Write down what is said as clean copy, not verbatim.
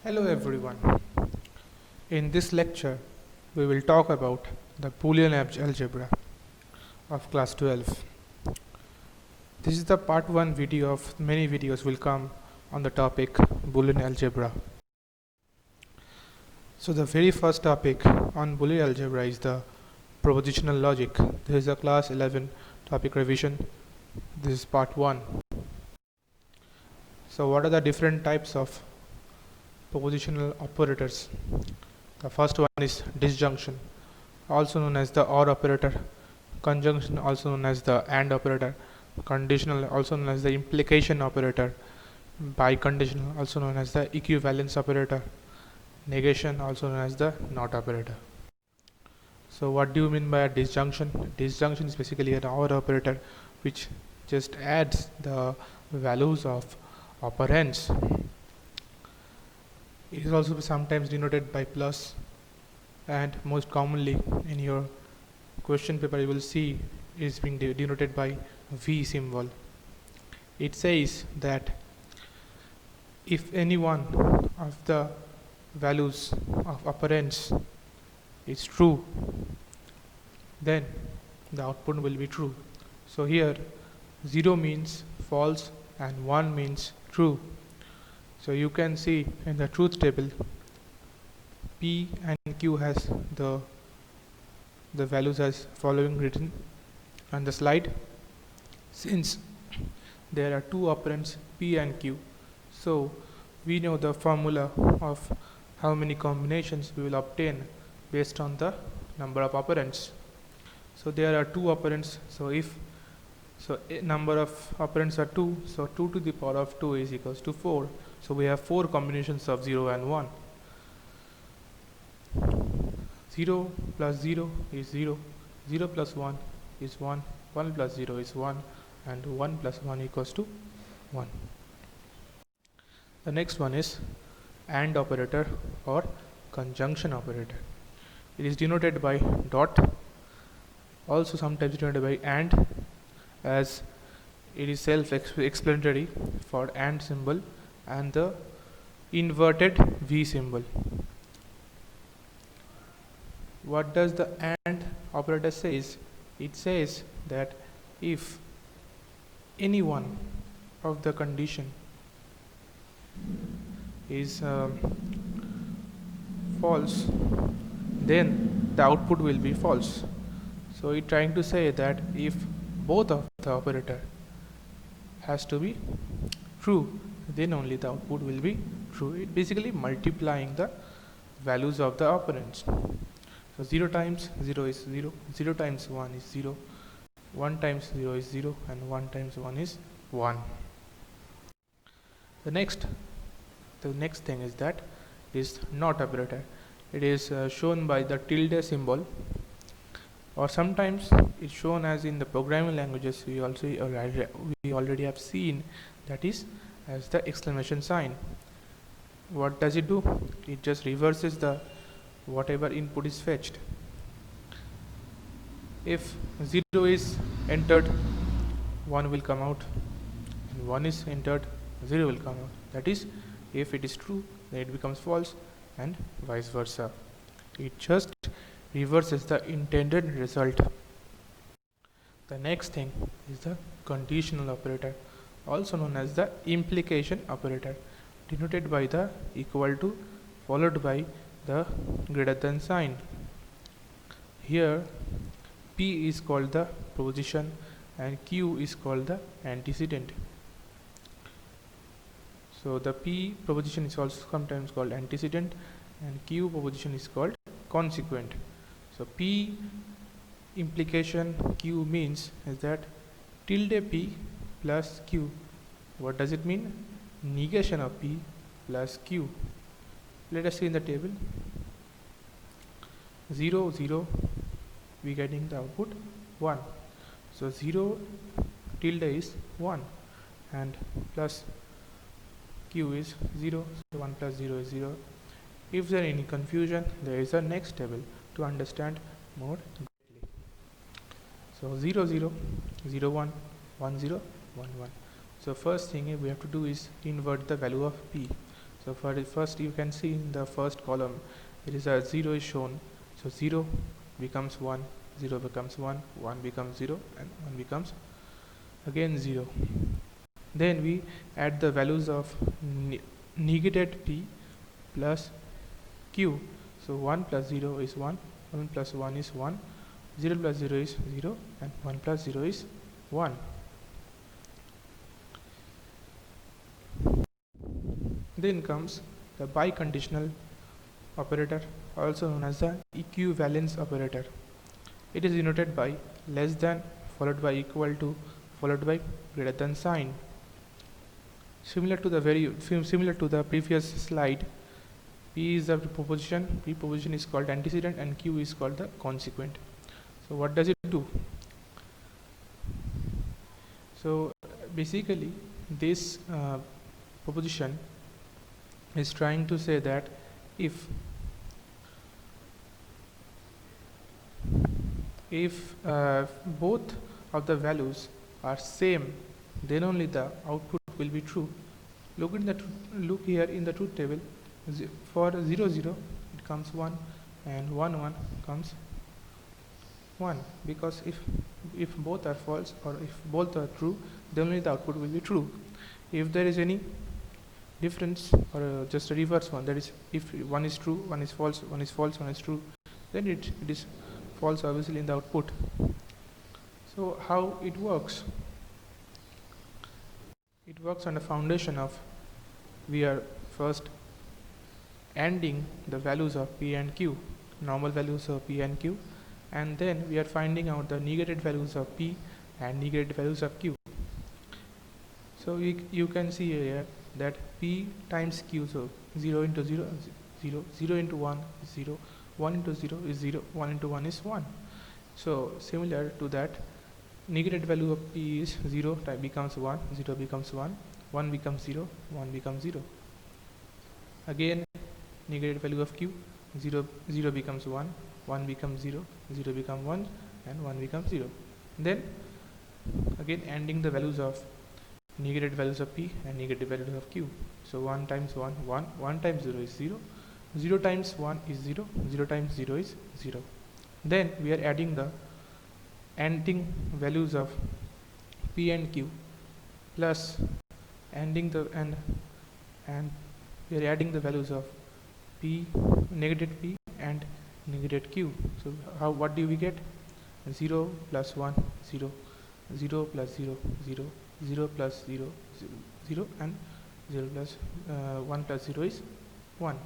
Hello everyone. In this lecture, we will talk about the Boolean algebra of class 12. This is the part 1 video of many videos will come on the topic Boolean algebra. So the very first topic on Boolean algebra is the propositional logic. This is a class 11 topic revision. This is part 1. So what are the different types of propositional operators? The first one is disjunction, also known as the OR operator; conjunction, also known as the AND operator; conditional, also known as the implication operator; biconditional, also known as the equivalence operator; negation, also known as the NOT operator. So what do you mean by a disjunction? Disjunction is basically an OR operator which just adds the values of operands. It is also sometimes denoted by plus, and most commonly in your question paper you will see it is being denoted by V symbol. It says that if any one of the values of operands is true, then the output will be true. So here 0 means false and 1 means true. So you can see in the truth table P and Q has the values as following written on the slide. Since there are two operands P and Q, so we know the formula of how many combinations we will obtain based on the number of operands. So there are two operands, so if number of operands are 2, so 2 to the power of 2 is equals to 4. So we have 4 combinations of 0 and 1. 0 plus 0 is 0, 0 plus 1 is 1, 1 plus 0 is 1, and 1 plus 1 equals to 1. The next one is AND operator or conjunction operator. It is denoted by dot, also sometimes denoted by AND, as it is self-explanatory for AND symbol and the inverted V symbol. What does the AND operator says? It says that if any one of the condition is false, then the output will be false. So it's trying to say that if both of the operator has to be true, then only the output will be true. It basically multiplying the values of the operands. So 0 times 0 is 0, 0 times 1 is 0, 1 times 0 is 0, and 1 times 1 is 1. The next thing is that is NOT operator. It is shown by the tilde symbol, or sometimes it's shown as in the programming languages we already have seen, that is as the exclamation sign. What does it do? It just reverses the whatever input is fetched. If 0 is entered, 1 will come out, and 1 is entered, 0 will come out. That is, if it is true, then it becomes false, and vice versa. It just reverses the intended result. The next thing is the conditional operator, also known as the implication operator, denoted by the equal to followed by the greater than sign. Here P is called the proposition and Q is called the antecedent. So the P proposition is also sometimes called antecedent and Q proposition is called consequent. So P implication Q means is that tilde P plus Q. What does it mean? Negation of P plus Q. Let us see in the table. 0, 0, we getting the output 1. So 0 tilde is 1 and plus Q is 0. So 1 plus 0 is 0. If there is any confusion, there is a next table to understand more greatly. So 0, 0, 0, 1, 1, 0, 1, 1. So first thing we have to do is invert the value of P. So for the first, you can see in the first column it is a 0 is shown. So 0 becomes 1, 0 becomes 1, 1 becomes 0, and 1 becomes again 0. Then we add the values of negated p plus q. So 1 plus 0 is 1, 1 plus 1 is 1, 0 plus 0 is 0, and 1 plus 0 is 1. Then comes the biconditional operator, also known as the equivalence operator. It is denoted by less than, followed by equal to, followed by greater than sign. Similar to the previous slide, P is the proposition, P proposition is called antecedent, and Q is called the consequent. So what does it do? So basically this proposition is trying to say that if both of the values are same, then only the output will be true. Look here in the truth table. For 0 0 it comes 1, and 1 1 comes 1, because if both are false or if both are true, then only the output will be true. If there is any difference, or just a reverse one, that is, if one is true, one is false, one is false, one is true, then it is false obviously in the output. So how it works? It works on the foundation of, we are first ANDing the values of p and q, normal values of p and q, and then we are finding out the negated values of p and negated values of q. So you can see here that p times q, so 0 into 0, 0, 0 into 1 is 0, 1 into 0 is 0, 1 into 1 is 1. So similar to that, negated value of p is 0 becomes 1, 0 becomes 1, 1 becomes 0, 1 becomes 0. Again, negated value of q, 0, 0 becomes 1, 1 becomes 0, 0 becomes 1, and 1 becomes 0. Then again ANDing the values of negated values of p and negative values of q. So 1 times 1, 1, 1 times 0 is 0, 0 times 1 is 0, 0 times 0 is 0. Then we are adding the ANDing values of p and q plus ANDing the and we are adding the values of p, negative p and negative q. So what do we get? 0 plus 1, 0, 0 plus 0, 0, 0 plus 0, 0, 0, and 0 plus 1 plus 0 is 1.